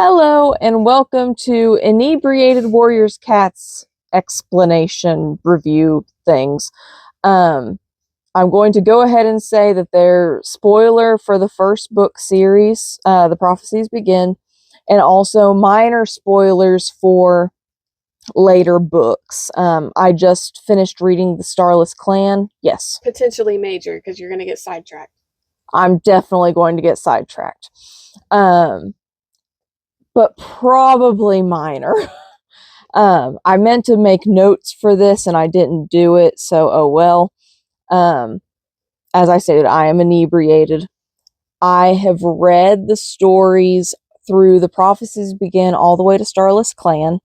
Hello and welcome to Inebriated Warriors Cats explanation review things. I'm going to go ahead and say that they're spoiler for the first book series, The Prophecies Begin, and also minor spoilers for later books. I just finished reading The Starless Clan. Yes. Potentially major because you're going to get sidetracked. I'm definitely going to get sidetracked. But probably minor. I meant to make notes for this and I didn't do it, so oh well. As I stated, I am inebriated. I have read the stories through The Prophecies Begin all the way to Starless Clan.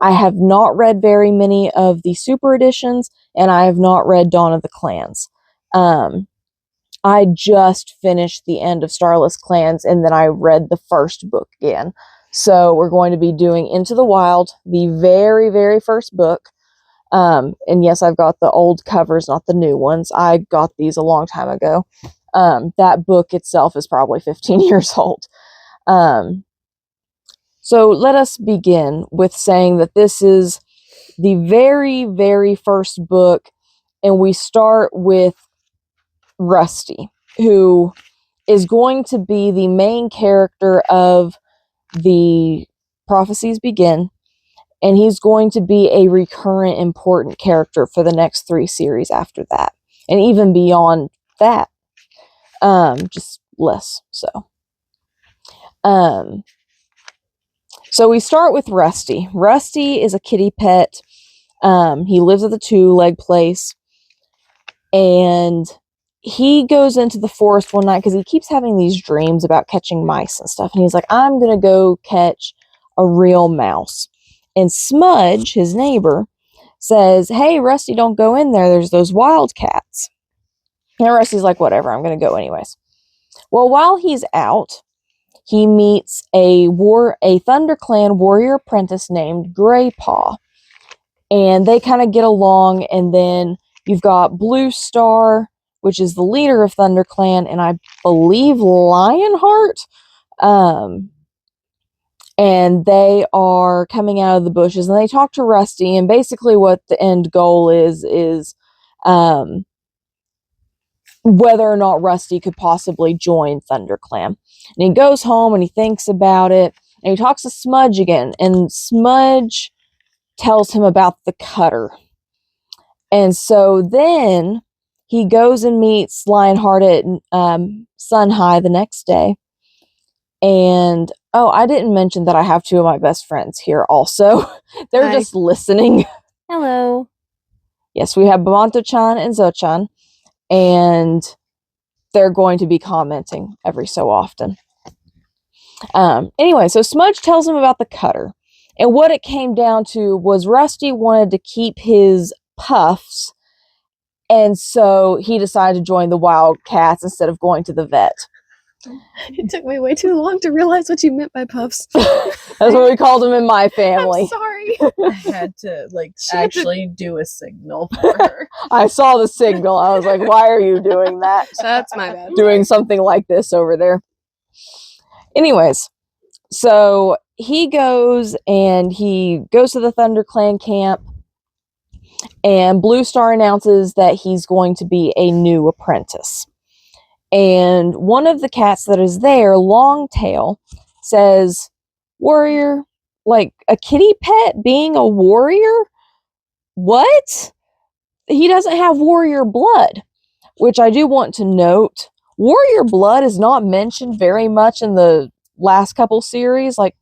I have not read very many of the super editions, and I have not read Dawn of the Clans. I just finished the end of Starless Clans, and then I read the first book again. So we're going to be doing Into the Wild, the very, very first book. And yes, I've got the old covers, not the new ones. I got these a long time ago. That book itself is probably 15 years old. So let us begin with saying that this is the very, very first book, and we start with Rusty, who is going to be the main character of The Prophecies Begin, and he's going to be a recurrent important character for the next 3 series after that, and even beyond that, just less so. So we start with Rusty. Rusty is a kitty pet. He lives at the 2-leg place, and he goes into the forest one night because he keeps having these dreams about catching mice and stuff. And he's like, I'm going to go catch a real mouse. And Smudge, his neighbor, says, hey, Rusty, don't go in there. There's those wildcats. And Rusty's like, whatever, I'm going to go anyways. Well, while he's out, he meets a ThunderClan warrior apprentice named Greypaw. And they kind of get along, and then you've got Blue Star, which is the leader of ThunderClan, and I believe Lionheart. And they are coming out of the bushes, and they talk to Rusty, and basically what the end goal is whether or not Rusty could possibly join ThunderClan. And he goes home, and he thinks about it, and he talks to Smudge again, and Smudge tells him about the cutter. And so then he goes and meets Lionheart at Sun High the next day. And, oh, I didn't mention that I have 2 of my best friends here also. They're Hi. just listening. Hello. Yes, we have Bamanto-chan and Zo-chan. And they're going to be commenting every so often. Anyway, so Smudge tells him about the cutter. And what it came down to was Rusty wanted to keep his puffs, and so he decided to join the Wildcats instead of going to the vet. It took me way too long to realize what you meant by puffs. That's what we called them in my family. I'm sorry. I had to actually do a signal for her. I saw the signal. I was like, why are you doing that? That's my bad. Doing something like this over there. Anyways, so he goes to the ThunderClan camp, and Blue Star announces that he's going to be a new apprentice. And one of the cats that is there, Longtail, says, warrior? Like a kitty pet being a warrior? What? He doesn't have warrior blood. Which I do want to note, warrior blood is not mentioned very much in the last couple series. Like,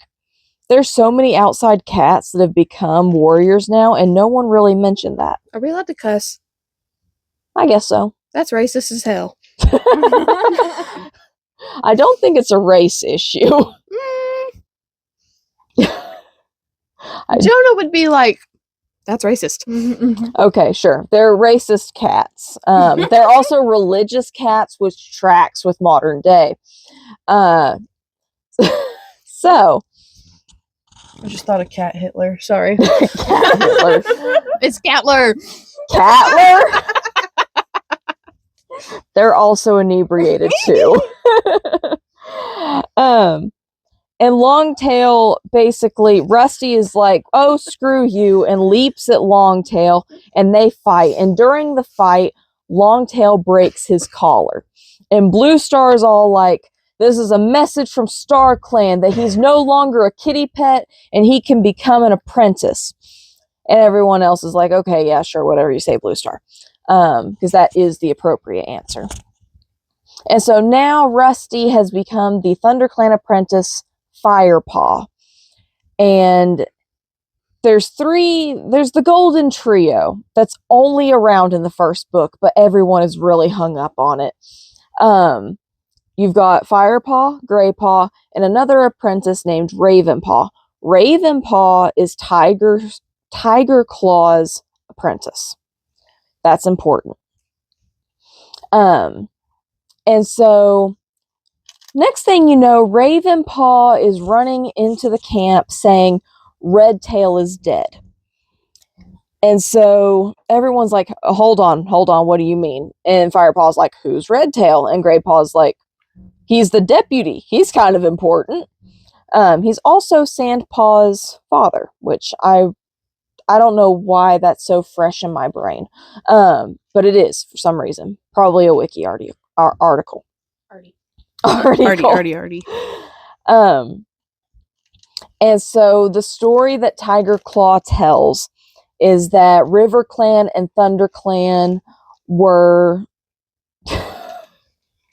there's so many outside cats that have become warriors now, and no one really mentioned that. Are we allowed to cuss? I guess so. That's racist as hell. I don't think it's a race issue. Jonah would be like, that's racist. Okay, sure. They're racist cats. They're also religious cats, which tracks with modern day. So... I just thought of Cat Hitler. Sorry. Cat Hitler. It's Catler. Catler? They're also inebriated too. And Longtail, basically, Rusty is like, oh, screw you, and leaps at Longtail, and they fight. And during the fight, Longtail breaks his collar. And Blue Star is all like, this is a message from Star Clan that he's no longer a kitty pet and he can become an apprentice. And everyone else is like, okay, yeah, sure, whatever you say, Blue Star. Because that is the appropriate answer. And so now Rusty has become the ThunderClan apprentice, Firepaw. And there's the golden trio that's only around in the first book, but everyone is really hung up on it. You've got Firepaw, Graypaw, and another apprentice named Ravenpaw. Ravenpaw is Tiger Claw's apprentice. That's important. And so next thing you know, Ravenpaw is running into the camp saying Redtail is dead. And so everyone's like, hold on, what do you mean? And Firepaw's like, who's Redtail? And Graypaw's like, he's the deputy. He's kind of important. He's also Sandpaw's father, which I don't know why that's so fresh in my brain. But it is for some reason. Probably a wiki article. Artie. And so the story that Tiger Claw tells is that River Clan and Thunder Clan were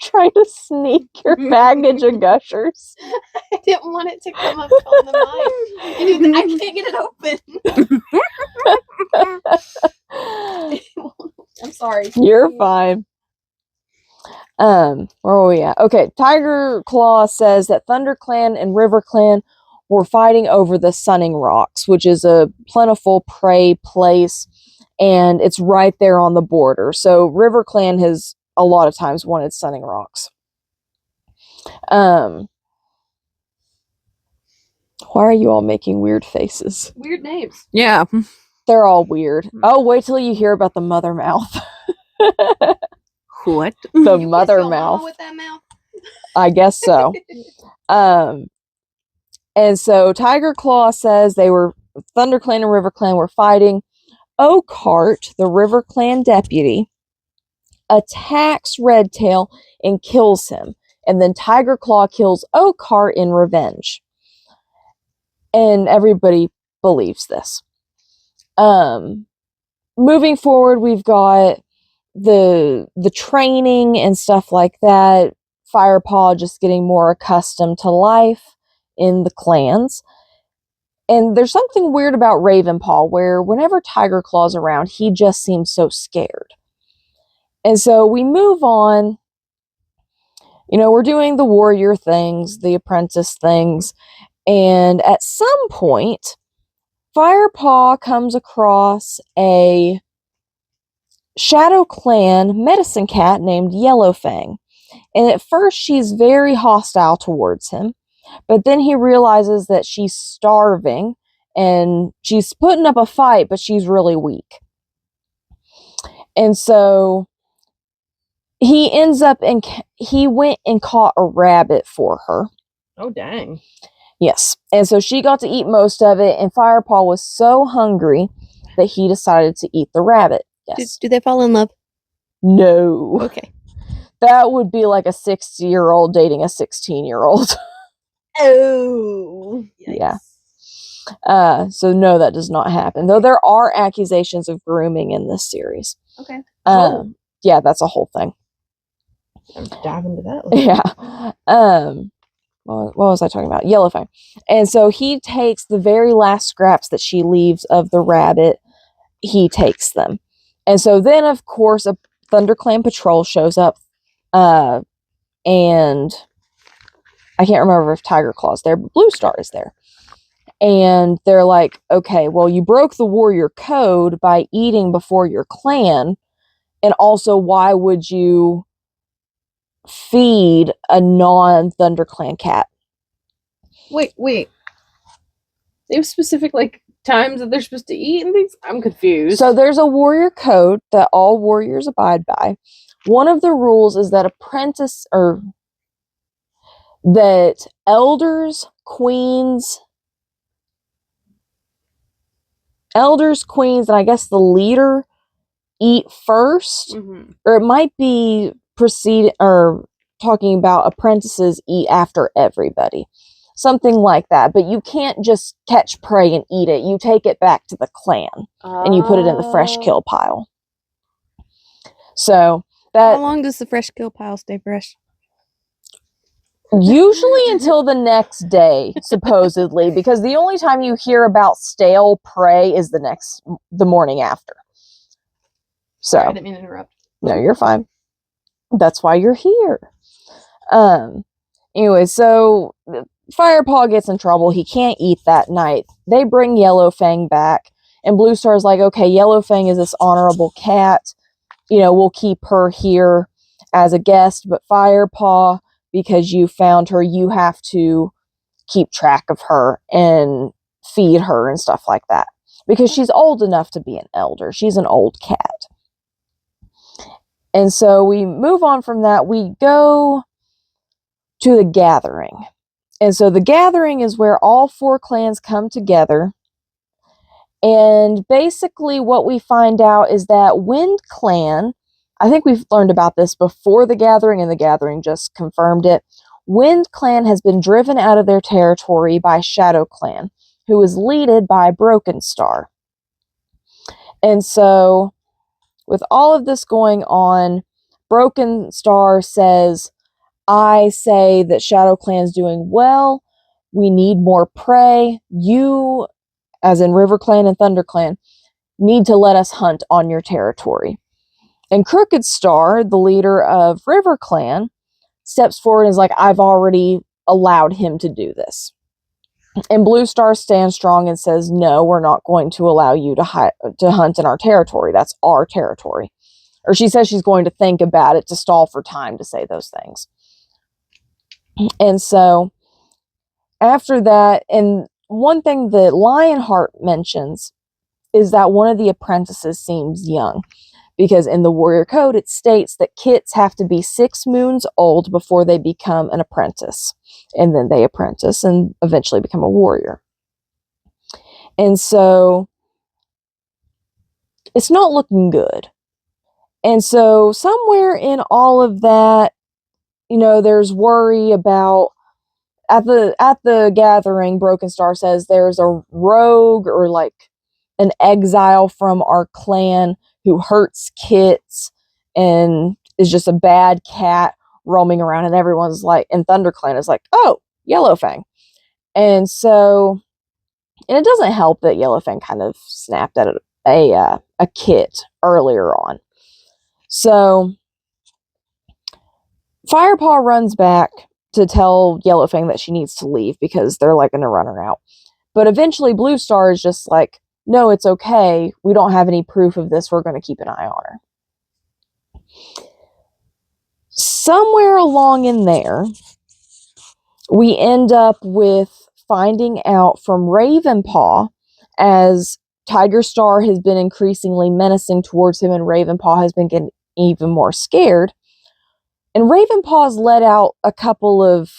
trying to sneak your baggage and gushers. I didn't want it to come up on the mic. I can't get it open. I'm sorry. You're fine. Where were we at? Okay, Tiger Claw says that Thunder Clan and River Clan were fighting over the Sunning Rocks, which is a plentiful prey place, and it's right there on the border. So River Clan has a lot of times wanted Sunning Rocks. Why are you all making weird faces? Weird names. Yeah. They're all weird. Oh, wait till you hear about the mother mouth. What? The You mother kiss your mama mouth. with that mouth? I guess so. And so Tiger Claw says Thunder Clan and River Clan were fighting. Oakheart, the River Clan deputy, attacks Redtail and kills him. And then Tiger Claw kills Oakheart in revenge. And everybody believes this. Moving forward, we've got the training and stuff like that. Firepaw just getting more accustomed to life in the clans. And there's something weird about Ravenpaw where whenever Tiger Claw's around, he just seems so scared. And so we move on. You know, we're doing the warrior things, the apprentice things, and at some point, Firepaw comes across a Shadow Clan medicine cat named Yellowfang. And at first, she's very hostile towards him. But then he realizes that she's starving and she's putting up a fight, but she's really weak. And so he ends up he went and caught a rabbit for her. Oh, dang. Yes. And so she got to eat most of it, and Firepaw was so hungry that he decided to eat the rabbit. Yes. Do they fall in love? No. Okay. That would be like a 60-year-old dating a 16-year-old. Oh. Yeah. So no, that does not happen. Though there are accusations of grooming in this series. Okay. Yeah, that's a whole thing. I'm diving into that later. Yeah. What was I talking about? Yellowfang. And so he takes the very last scraps that she leaves of the rabbit. He takes them. And so then, of course, a ThunderClan patrol shows up. And I can't remember if Tiger Claw's there, but Blue Star is there. And they're like, okay, well, you broke the warrior code by eating before your clan. And also, why would you feed a non-ThunderClan cat? Wait. They have specific, times that they're supposed to eat and things? I'm confused. So there's a warrior code that all warriors abide by. One of the rules is that that elders, queens, and I guess the leader eat first, Mm-hmm. or it might be talking about apprentices eat after everybody. Something like that. But you can't just catch prey and eat it. You take it back to the clan and you put it in the fresh kill pile. So that How long does the fresh kill pile stay fresh? usually until the next day, supposedly, because the only time you hear about stale prey is the morning after. So Sorry, I didn't mean to interrupt. no, you're fine. That's why you're here. Anyway, so Firepaw gets in trouble. He can't eat that night. They bring Yellowfang back, and Blue Star's like, okay, Yellowfang is this honorable cat. We'll keep her here as a guest, but Firepaw, because you found her, you have to keep track of her and feed her and stuff like that. Because she's old enough to be an elder. She's an old cat. And so we move on from that. We go to the gathering. And so the gathering is where all 4 clans come together. And basically what we find out is that Wind Clan, I think we've learned about this before the gathering, and the gathering just confirmed it. Wind Clan has been driven out of their territory by Shadow Clan, who is led by Broken Star. And so with all of this going on, Broken Star says, I say that Shadow Clan's doing well. We need more prey. You, as in River Clan and Thunder Clan, need to let us hunt on your territory. And Crooked Star, the leader of River Clan, steps forward and is like, I've already allowed him to do this. And Blue Star stands strong and says, no, we're not going to allow you to hunt in our territory. That's our territory. Or she says she's going to think about it to stall for time to say those things. And so after that, and one thing that Lionheart mentions is that one of the apprentices seems young, because in the Warrior Code it states that kits have to be 6 moons old before they become an apprentice, and then they apprentice and eventually become a warrior. And so it's not looking good. And so somewhere in all of that, there's worry about at the gathering. Broken Star says there's a rogue, or like an exile from our clan, who hurts kits and is just a bad cat roaming around, and everyone's like, and Thunder Clan is like, oh, Yellowfang. And so, and it doesn't help that Yellowfang kind of snapped at a kit earlier on. So Firepaw runs back to tell Yellowfang that she needs to leave because they're like going to run her out. But eventually Blue Star is just like, no, it's okay. We don't have any proof of this. We're going to keep an eye on her. Somewhere along in there, we end up with finding out from Ravenpaw, as Tiger Star has been increasingly menacing towards him and Ravenpaw has been getting even more scared. And Ravenpaw's let out a couple of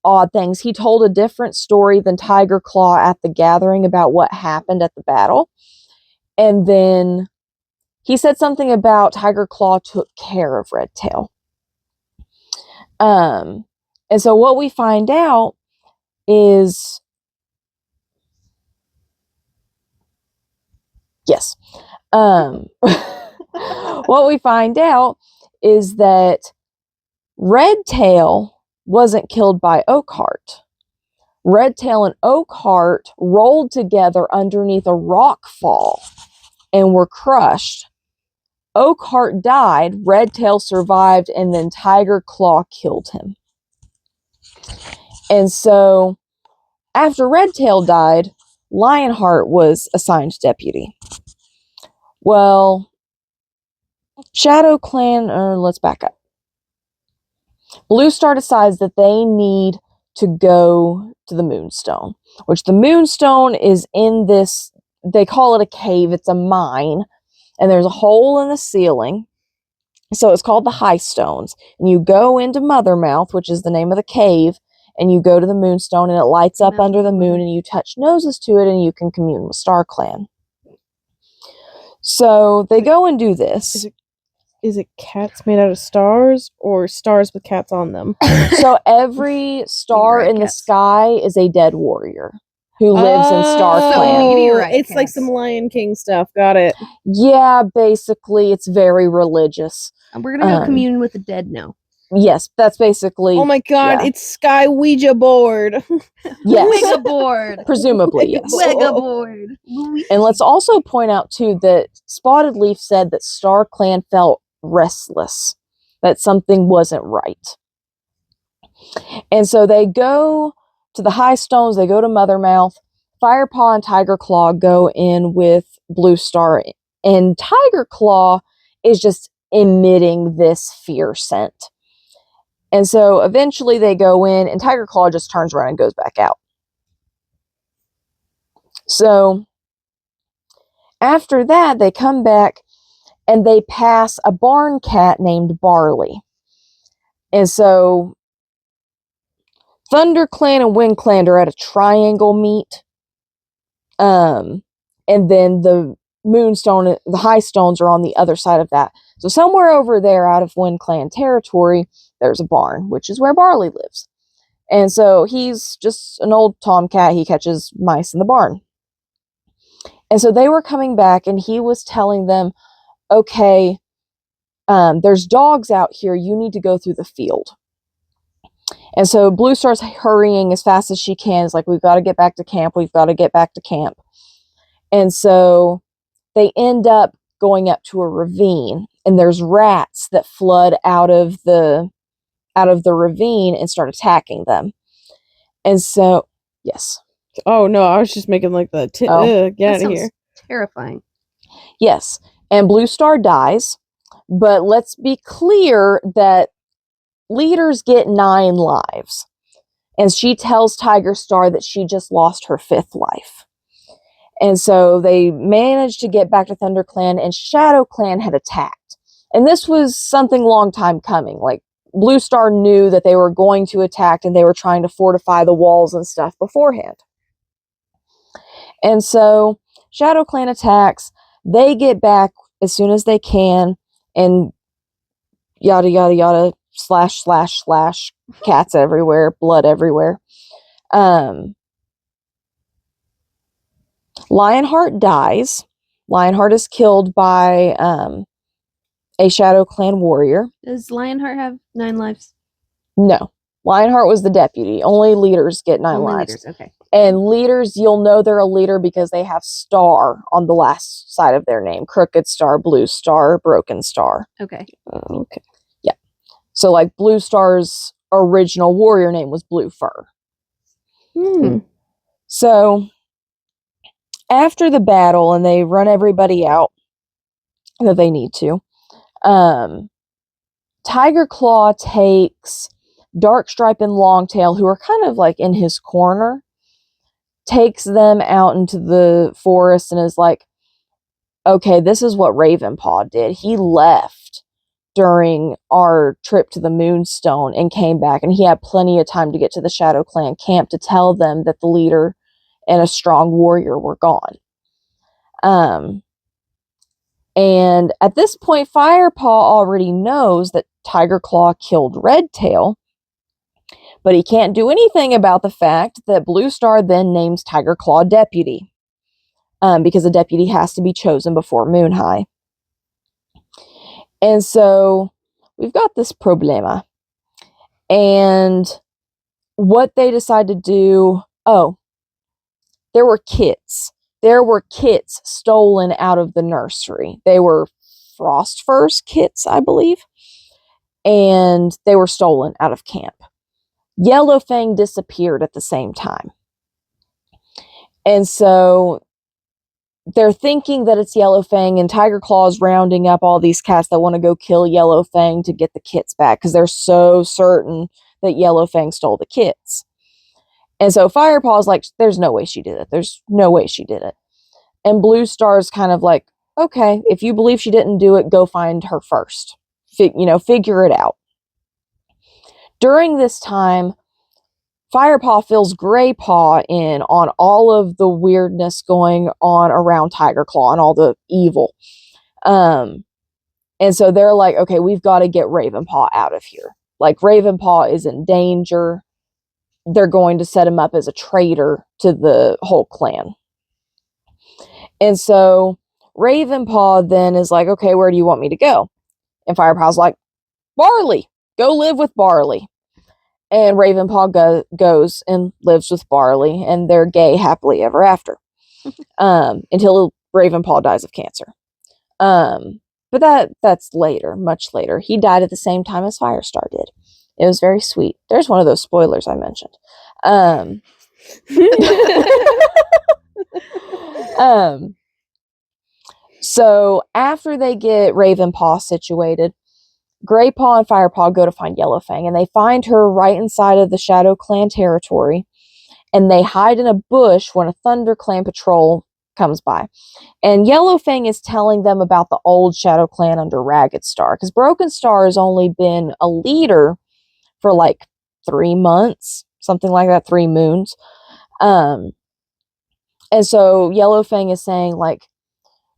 odd things. He told a different story than Tiger Claw at the gathering about what happened at the battle. And then he said something about Tiger Claw took care of Redtail. And so what we find out is, yes, what we find out is that Redtail wasn't killed by Oakheart. Redtail and Oakheart rolled together underneath a rock fall and were crushed. Oakheart died, Redtail survived, and then Tiger Claw killed him. And so, after Redtail died, Lionheart was assigned deputy. Well, Shadow Clan, let's back up. Blue Star decides that they need to go to the Moonstone, which the Moonstone is in this, they call it a cave, it's a mine, and there's a hole in the ceiling. So it's called the High Stones. And you go into Mothermouth, which is the name of the cave, and you go to the moonstone and it lights up That's under the the moon one. and you touch noses to it and you can commune with StarClan. So they go and do this. Is it cats made out of stars or stars with cats on them? So every star Meteorite in the cats. sky is a dead warrior who lives in So StarClan. meteorite It's like cats. some Lion King stuff. Got it. Yeah, basically, it's very religious. And we're gonna go Um, commune with the dead now. Yes, that's basically. Oh my god, yeah. it's Sky Ouija board. Yes, Wega board. presumably yes. Wega board. And let's also point out too that Spotted Leaf said that StarClan felt restless, that something wasn't right. And so they go to the High Stones, they go to Mothermouth. Firepaw and Tiger Claw go in with Blue Star, and Tiger Claw is just emitting this fear scent. And so eventually they go in, and Tiger Claw just turns around and goes back out. So after that, they come back and they pass a barn cat named Barley. And so ThunderClan and WindClan are at a triangle meet. And then the Moonstone, the High Stones are on the other side of that. So somewhere over there out of WindClan territory, there's a barn, which is where Barley lives. And so he's just an old tomcat. He catches mice in the barn. And so they were coming back and he was telling them, okay, there's dogs out here. You need to go through the field. And so Blue Star's hurrying as fast as she can. It's like, we've got to get back to camp. We've got to get back to camp. And so they end up going up to a ravine, and there's rats that flood out of the ravine and start attacking them. And so, yes. Oh no, I was just making like the get That out of sounds here. terrifying. Yes. And Blue Star dies, but let's be clear that leaders get 9 lives. And she tells Tiger Star that she just lost her 5th life. And so they managed to get back to ThunderClan, and ShadowClan had attacked. And this was something long time coming. Like, Blue Star knew that they were going to attack, and they were trying to fortify the walls and stuff beforehand. And so ShadowClan attacks. They get back as soon as they can, and yada, yada, yada, slash, slash, slash, cats everywhere, blood everywhere. Lionheart dies. Lionheart is killed by a ShadowClan warrior. Does Lionheart have 9 lives? No. Lionheart was the deputy. Only leaders get 9 Only lives. leaders, okay. And leaders, you'll know they're a leader because they have star on the last side of their name. Crooked Star, Blue Star, Broken Star. Okay. Okay. Yeah. So like Blue Star's original warrior name was Blue Fur. So after the battle, and they run everybody out that they need to, Tiger Claw takes Darkstripe and Longtail, who are kind of like in his corner, takes them out into the forest and is like, okay, this is what Ravenpaw did. He left during our trip to the Moonstone and came back, and he had plenty of time to get to the ShadowClan camp to tell them that the leader and a strong warrior were gone. And at this point, Firepaw already knows that Tiger Claw killed Redtail, but he can't do anything about the fact that Blue Star then names Tiger Claw deputy, because a deputy has to be chosen before Moon High. And so we've got this problema. And what they decide to do, there were kits. There were kits stolen out of the nursery. They were Frost Fur's kits, I believe. And they were stolen out of camp. Yellowfang disappeared at the same time. And so they're thinking that it's Yellowfang, and Tiger Claw's rounding up all these cats that want to go kill Yellowfang to get the kits back, because they're so certain that Yellowfang stole the kits. And so Firepaw's like, there's no way she did it. There's no way she did it. And Blue Star's kind of like, okay, if you believe she didn't do it, go find her first. Figure it out. During this time, Firepaw fills Graypaw in on all of the weirdness going on around Tiger Claw and all the evil. And so they're like, okay, we've got to get Ravenpaw out of here. Like, Ravenpaw is in danger. They're going to set him up as a traitor to the whole clan. And so Ravenpaw then is like, okay, where do you want me to go? And Firepaw's like, Barley, go live with Barley. And Ravenpaw goes and lives with Barley, and they're gay happily ever after. Until Ravenpaw dies of cancer. But that's later, much later. He died at the same time as Firestar did. It was very sweet. There's one of those spoilers I mentioned. So after they get Ravenpaw situated, Graypaw and Firepaw go to find Yellowfang, and they find her right inside of the Shadow Clan territory, and they hide in a bush when a Thunder Clan patrol comes by. And Yellowfang is telling them about the old Shadow Clan under Ragged Star, because Broken Star has only been a leader for like 3 months, something like that, 3 moons. And so Yellowfang is saying, like,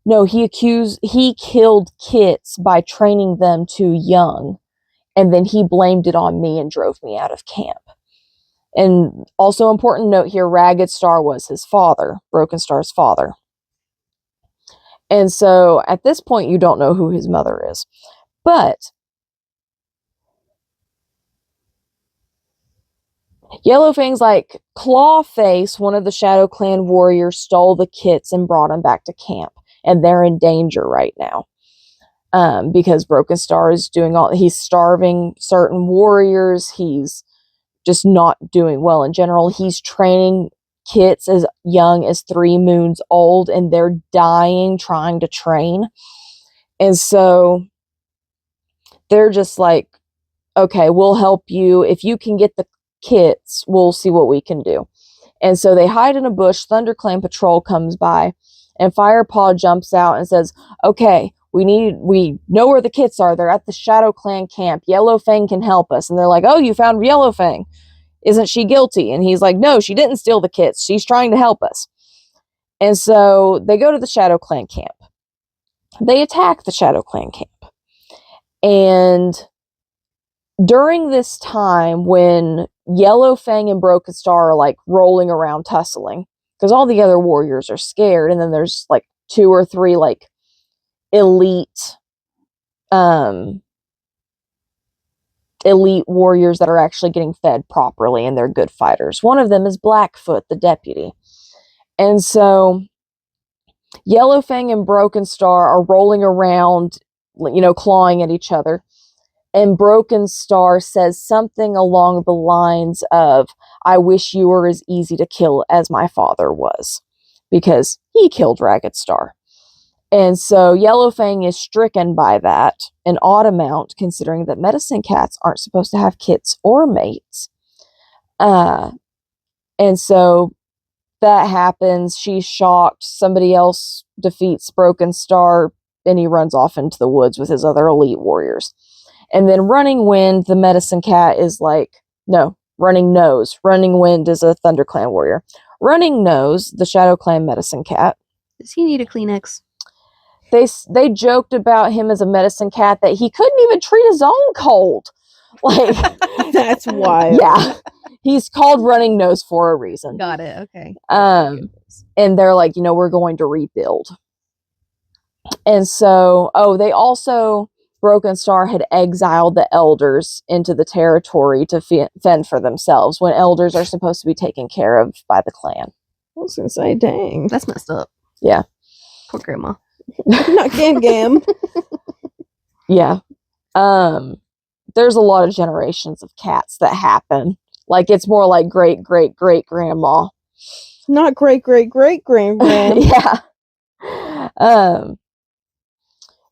no, he killed Kits by training them too young, and then he blamed it on me and drove me out of camp. And also important note here, Ragged Star was his father, Broken Star's father. And so at this point, you don't know who his mother is. But Yellowfang's like, Clawface, one of the Shadow Clan warriors, stole the Kits and brought them back to camp. And they're in danger right now. Because Broken Star is he's starving certain warriors. He's just not doing well in general. He's training Kits as young as 3 moons old, and they're dying trying to train. And so they're just like, okay, we'll help you. If you can get the Kits, we'll see what we can do. And so they hide in a bush. ThunderClan patrol comes by, and Firepaw jumps out and says, okay, we know where the Kits are. They're at the Shadow Clan camp. Yellowfang can help us. And they're like, oh, you found Yellowfang. Isn't she guilty? And he's like, no, she didn't steal the Kits. She's trying to help us. And so they go to the Shadow Clan camp. They attack the Shadow Clan camp. And during this time, when Yellowfang and Broken Star are like rolling around tussling, because all the other warriors are scared, and then there's like 2 or 3 like elite warriors that are actually getting fed properly, and they're good fighters. One of them is Blackfoot, the deputy. And so Yellowfang and Broken Star are rolling around, clawing at each other. And Broken Star says something along the lines of, I wish you were as easy to kill as my father was, because he killed Ragged Star. And so Yellowfang is stricken by that, an odd amount, considering that medicine cats aren't supposed to have kits or mates. And so that happens. She's shocked. Somebody else defeats Broken Star, and he runs off into the woods with his other elite warriors. And then Running Wind, the medicine cat, is like, no, Running Nose. Running Wind is a ThunderClan warrior. Running Nose, the Shadow Clan medicine cat. Does he need a Kleenex? They joked about him as a medicine cat that he couldn't even treat his own cold. Like, that's wild. Yeah. He's called Running Nose for a reason. Got it. Okay. And they're like, we're going to rebuild. And so, they also, Broken Star had exiled the elders into the territory to fend for themselves, when elders are supposed to be taken care of by the clan. I was gonna say, dang. That's messed up. Yeah. Poor grandma. Not Gam. Yeah. There's a lot of generations of cats that happen. Like, it's more like great grandma. Not great grandma. Yeah.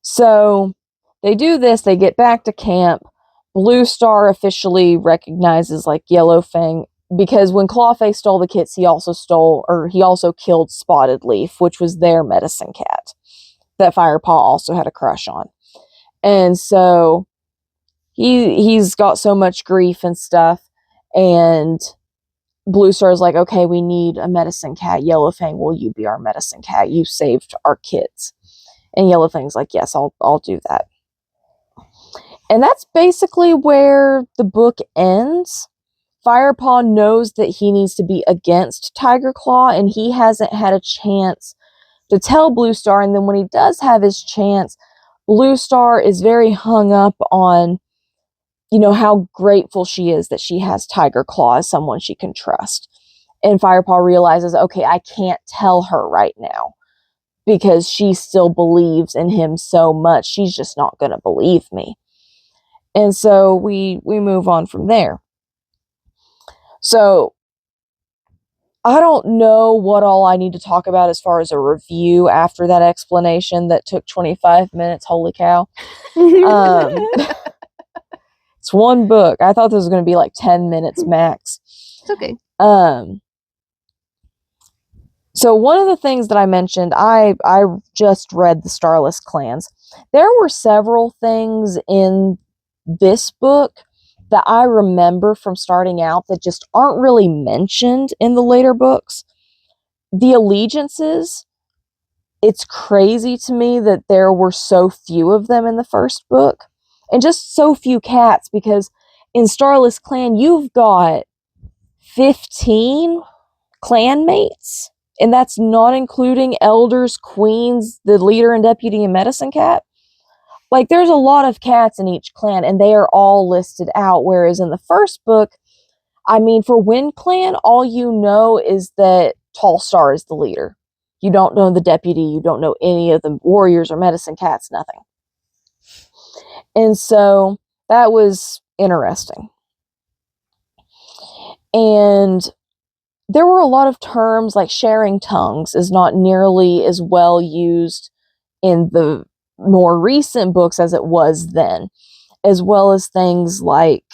So they do this, they get back to camp. Blue Star officially recognizes like Yellowfang, because when Clawface stole the Kits, he also killed Spotted Leaf, which was their medicine cat that Firepaw also had a crush on. And so he's got so much grief and stuff, and Blue Star's like, okay, we need a medicine cat. Yellowfang, will you be our medicine cat? You saved our kids. And Yellowfang's like, yes, I'll do that. And that's basically where the book ends. Firepaw knows that he needs to be against Tiger Claw, and he hasn't had a chance to tell Blue Star. And then when he does have his chance, Blue Star is very hung up on, how grateful she is that she has Tiger Claw as someone she can trust. And Firepaw realizes, okay, I can't tell her right now because she still believes in him so much. She's just not going to believe me. And so we move on from there. So I don't know what all I need to talk about as far as a review after that explanation that took 25 minutes. Holy cow. It's one book. I thought this was going to be like 10 minutes max. It's okay. So one of the things that I mentioned, I just read The Starless Clans. There were several things in this book that I remember from starting out that just aren't really mentioned in the later books. The allegiances, it's crazy to me that there were so few of them in the first book, and just so few cats, because in Starless Clan, you've got 15 clanmates, and that's not including elders, queens, the leader and deputy and medicine cat. Like, there's a lot of cats in each clan, and they are all listed out, whereas in the first book, I mean, for Wind Clan, all you know is that Tall Star is the leader. You don't know the deputy, you don't know any of the warriors or medicine cats, nothing. And so that was interesting. And there were a lot of terms, like sharing tongues is not nearly as well used in the more recent books as it was then, as well as things like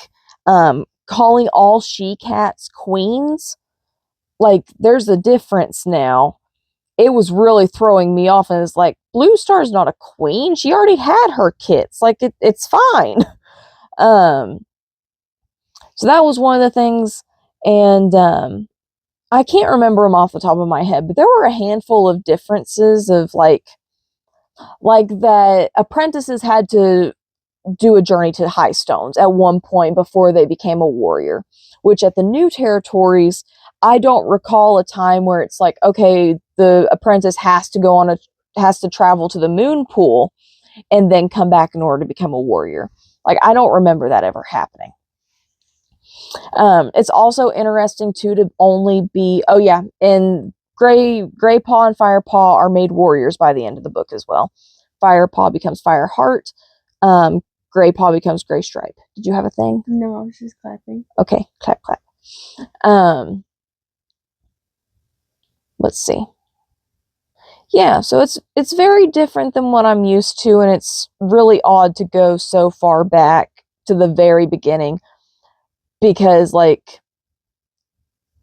calling all she-cats queens. Like, there's a difference now. It was really throwing me off, and it's like, Blue Star's not a queen. She already had her kits. Like, it's fine. So that was one of the things, and I can't remember them off the top of my head, but there were a handful of differences of like that apprentices had to do a journey to High Stones at one point before they became a warrior, which at the New Territories, I don't recall a time where it's like, okay, the apprentice has to travel to the moon pool and then come back in order to become a warrior. Like, I don't remember that ever happening. It's also interesting too to only be, oh yeah, and Gray Paw and Fire Paw are made warriors by the end of the book as well. Fire Paw becomes Fire Heart. Gray Paw becomes Gray Stripe. Did you have a thing? No, I was just clapping. Okay, clap. Let's see. Yeah, so it's very different than what I'm used to, and it's really odd to go so far back to the very beginning, because like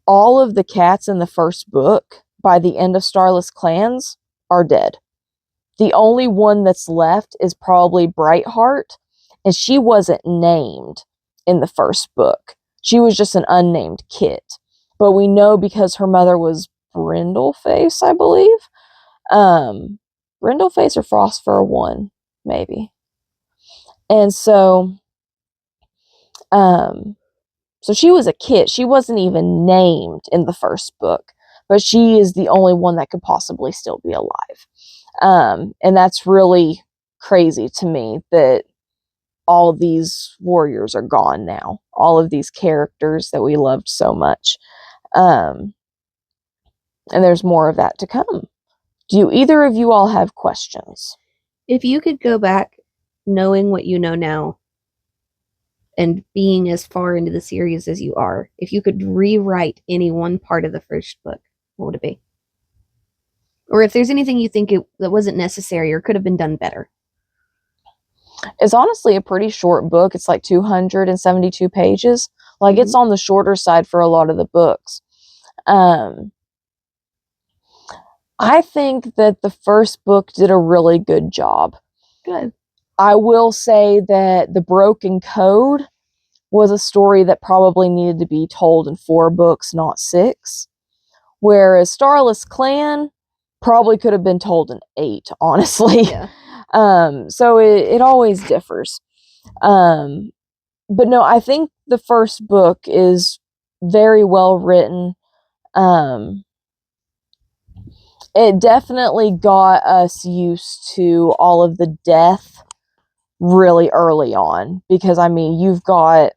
all of the cats in the first book by the end of Starless Clans are dead. The only one that's left is probably Brightheart, and she wasn't named in the first book. She was just an unnamed kit. But we know because her mother was Brindleface, I believe. Brindleface or Frostfur 1, maybe. And so she was a kit. She wasn't even named in the first book, but she is the only one that could possibly still be alive. And that's really crazy to me that all these warriors are gone now. All of these characters that we loved so much. And there's more of that to come. Do either of you all have questions? If you could go back knowing what you know now and being as far into the series as you are, if you could rewrite any one part of the first book, what would it be? Or if there's anything you think that wasn't necessary or could have been done better. It's honestly a pretty short book. It's like 272 pages. Like, it's on the shorter side for a lot of the books. I think that the first book did a really good job. Good. I will say that the broken code was a story that probably needed to be told in 4 books, not 6. Whereas Starless Clan probably could have been told in 8, honestly. Yeah. So it always differs. But no, I think the first book is very well written. It definitely got us used to all of the death really early on, because I mean, you've got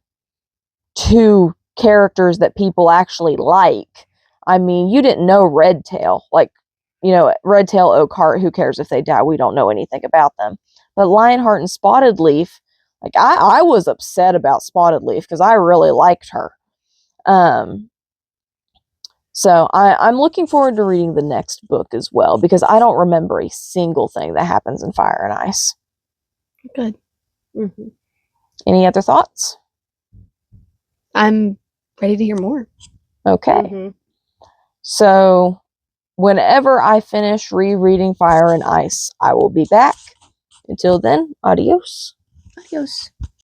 2 characters that people actually like. I mean, you didn't know Redtail. Like, you know, Redtail, Oakheart, who cares if they die? We don't know anything about them. But Lionheart and Spotted Leaf, like, I was upset about Spotted Leaf because I really liked her. So I'm looking forward to reading the next book as well, because I don't remember a single thing that happens in Fire and Ice. Good. Mhm. Any other thoughts? I'm ready to hear more. Okay. Mhm. So whenever I finish rereading Fire and Ice, I will be back. Until then, adios. Adios.